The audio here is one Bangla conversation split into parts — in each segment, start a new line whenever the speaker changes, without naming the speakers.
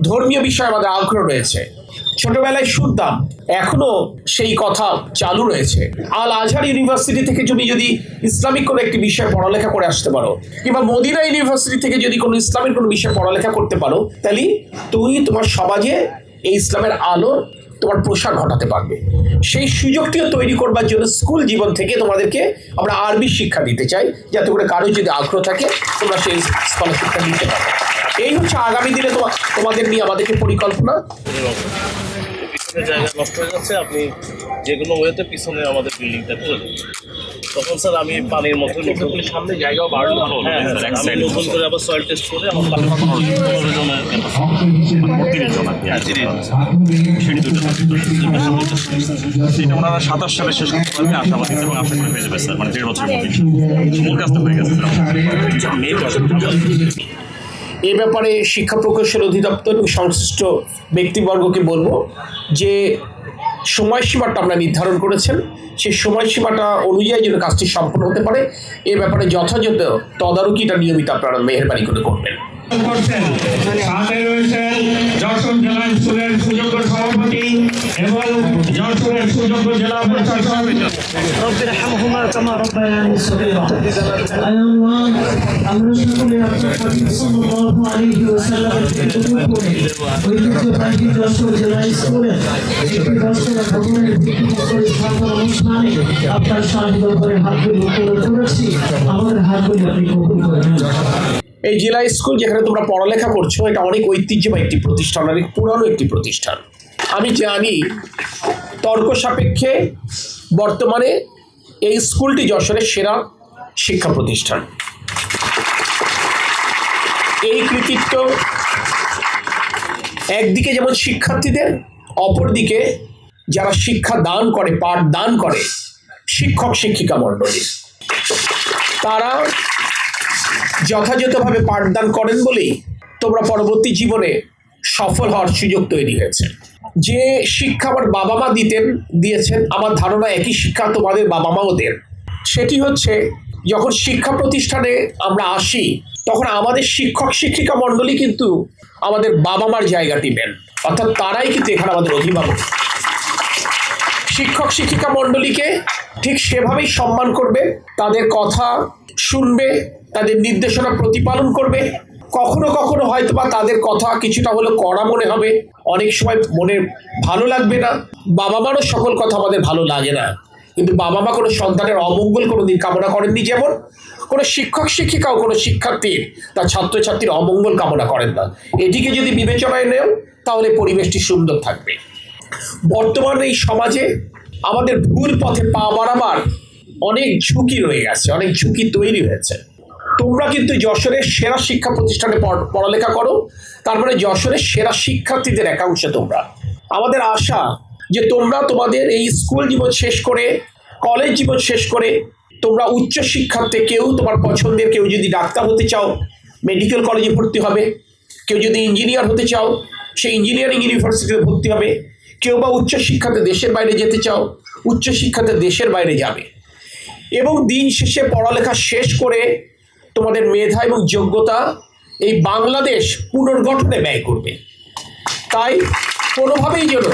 ধর্মীয় বিষয়ে আমাদের আগ্রহ রয়েছে, ছোটবেলায় শুনতাম, এখনো সেই কথা চালু রয়েছে। আল আজহার ইউনিভার্সিটি থেকে তুমি যদি ইসলামিক কোনো একটি বিষয়ে পড়ালেখা করে আসতে পারো, কিংবা মদিনা ইউনিভার্সিটি থেকে যদি কোনো ইসলামের কোনো বিষয়ে পড়ালেখা করতে পারো, তাহলে তুমি তোমার সমাজে এই ইসলামের আলো তোমার প্রসার ঘটাতে পারবে। সেই সুযোগটিও তৈরি করবার জন্য স্কুল জীবন থেকে তোমাদেরকে আমরা আরবি শিক্ষা দিতে চাই, যাতে করে কারো যদি আগ্রহ থাকে তোমরা সেই স্কলারশিপটা নিতে পারো। এই হচ্ছে আগামী দিনে তোমাদের নিয়ে আমাদেরকে পরিকল্পনা।
জায়গা নষ্ট হয়ে যাচ্ছে, আপনি যে কোনো ওয়েতে পিছনে আমাদের বিল্ডিংটা করে দেবেন। তখন স্যার আমি পানির মধ্যে
সামনে জায়গাও বাড়লো।
হ্যাঁ আমি নতুন করে আবার সয়েল টেস্ট করে আমার
সেটা ওনারা 27 সালে শেষ করতে পারবে আশাবাদী এবং আশা করে হয়ে যাবে স্যার, মানে 1.5 বছরের মধ্যে মূল কাজটা হয়ে গেছে স্যার।
এ ব্যাপারে শিক্ষা প্রকৌশল অধিদপ্তর এবং সংশ্লিষ্ট ব্যক্তিবর্গকে বলবো যে সময়সীমাটা আমরা নির্ধারণ করেছেন, সেই সময়সীমাটা অনুযায়ী যেন কাজটি সম্পন্ন হতে পারে, এ ব্যাপারে যথাযথ তদারকিটা নিয়মিত আপনারা মেহেরবানি করে করবেন।
সাথে রয়েছেন যশোর জেলা স্কুলের সুযোগ্য সভাপতি এবং যশোরের সুযোগ্য জেলা প্রশাসক।
রব্বির হামহুমা কামা রাব্বায়ানি সগীরা। আল্লাহ, আমরা সকলে আপনার নবী সাল্লাল্লাহু আলাইহি ওয়াসাল্লামের কবুল করে ঐতিহ্যবাহী যশোর জেলা স্কুলের একটি বছরের ভবনের ভিত্তি স্থাপন অনুষ্ঠানে আপনার সাহায্য করে হাতগুলি উপরে তুলেছি, আমাদের হাতগুলি আপনি কবুল করে নেন।
এই জেলা স্কুল যেখানে তোমরা পড়ালেখা করছো, এটা অনেক ঐতিহ্যবাহী একটি প্রতিষ্ঠান, অনেক পুরানো একটি প্রতিষ্ঠান। আমি জানি তর্ক সাপেক্ষে বর্তমানে এই স্কুলটি যশোরের সেরা শিক্ষা প্রতিষ্ঠান। এই কৃতিত্ব একদিকে যেমন শিক্ষার্থীদের, অপরদিকে যারা শিক্ষা দান করে, পাঠ দান করে, শিক্ষক শিক্ষিকা মণ্ডলী, তারা যথাযথভাবে পাঠদান করেন বলেই তোমরা পরবর্তী জীবনে সফল হওয়ার সুযোগ তৈরি হয়েছে। যে শিক্ষা আমার বাবা মা দিয়েছেন, আমার ধারণা একই শিক্ষা তোমাদের বাবা মাও দেন। সেটি হচ্ছে যখন শিক্ষা প্রতিষ্ঠানে আমরা আসি, তখন আমাদের শিক্ষক শিক্ষিকা মণ্ডলী কিন্তু আমাদের বাবা মার জায়গাটি নেন, অর্থাৎ তারাই কিন্তু এখানে আমাদের অভিভাবক। শিক্ষক শিক্ষিকা মণ্ডলীকে ঠিক সেভাবেই সম্মান করবে, তাদের কথা শুনবে, তাদের নির্দেশনা প্রতিপালন করবে। কখনো কখনো হয়তো বা তাদের কথা কিছুটা হলেও কড়া মনে হবে, অনেক সময় মনে ভালো লাগবে না। বাবা মারও সকল কথা আমাদের ভালো লাগে না, কিন্তু বাবা মা কোনো সন্তানের অমঙ্গল কোনোদিন কামনা করেননি, যেমন কোনো শিক্ষক শিক্ষিকাও কোনো শিক্ষার্থীর তার ছাত্রছাত্রীর অমঙ্গল কামনা করেন না। এটিকে যদি বিবেচনায় নেও, তাহলে পরিবেশটি সুন্দর থাকবে। বর্তমানে এই সমাজে আমাদের ভুল পথে পা বাড়াবার অনেক ঝুঁকি রয়ে গেছে, অনেক ঝুঁকি তৈরি হয়েছে। তোমরা কিন্তু যশোরের সেরা শিক্ষা প্রতিষ্ঠানে পড়ালেখা করো, তারপরে যশোরের সেরা শিক্ষার্থীদের একাংশ তোমরা। আমাদের আশা যে তোমরা তোমাদের এই স্কুল জীবন শেষ করে, কলেজ জীবন শেষ করে তোমরা উচ্চ শিক্ষার্থে কেউ তোমার পছন্দের, কেউ যদি ডাক্তার হতে চাও মেডিকেল কলেজে ভর্তি হবে, কেউ যদি ইঞ্জিনিয়ার হতে চাও সেই ইঞ্জিনিয়ারিং ইউনিভার্সিটিতে ভর্তি হবে, কেউ বা উচ্চ শিক্ষাতে দেশের বাইরে যেতে চাও উচ্চ শিক্ষাতে দেশের বাইরে যাবে, এবং দিন শেষে পড়ালেখা শেষ করে তোমাদের মেধা এবং যোগ্যতা এই বাংলাদেশ পুনর্গঠনে ব্যয় করবে। তাই কোনোভাবেই যেন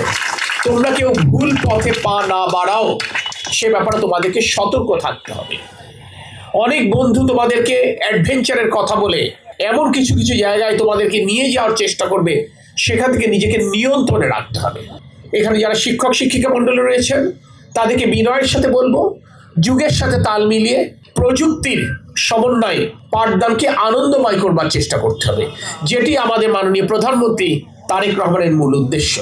তোমরা কেউ ভুল পথে পা না বাড়াও, সে ব্যাপারে তোমাদেরকে সতর্ক থাকতে হবে। অনেক বন্ধু তোমাদেরকে অ্যাডভেঞ্চারের কথা বলে এমন কিছু কিছু জায়গায় তোমাদেরকে নিয়ে যাওয়ার চেষ্টা করবে, সেখান থেকে নিজেকে নিয়ন্ত্রণে রাখতে হবে। এখানে যারা শিক্ষক শিক্ষিকা মণ্ডলী রয়েছেন, তাদেরকে বিনয়ের সাথে বলবো, যুগের সাথে তাল মিলিয়ে প্রযুক্তির সমন্বয়ে পাঠদানকে আনন্দময় করবার চেষ্টা করতে হবে, যেটি আমাদের মাননীয় প্রধানমন্ত্রী তারেক রহমানের মূল উদ্দেশ্য।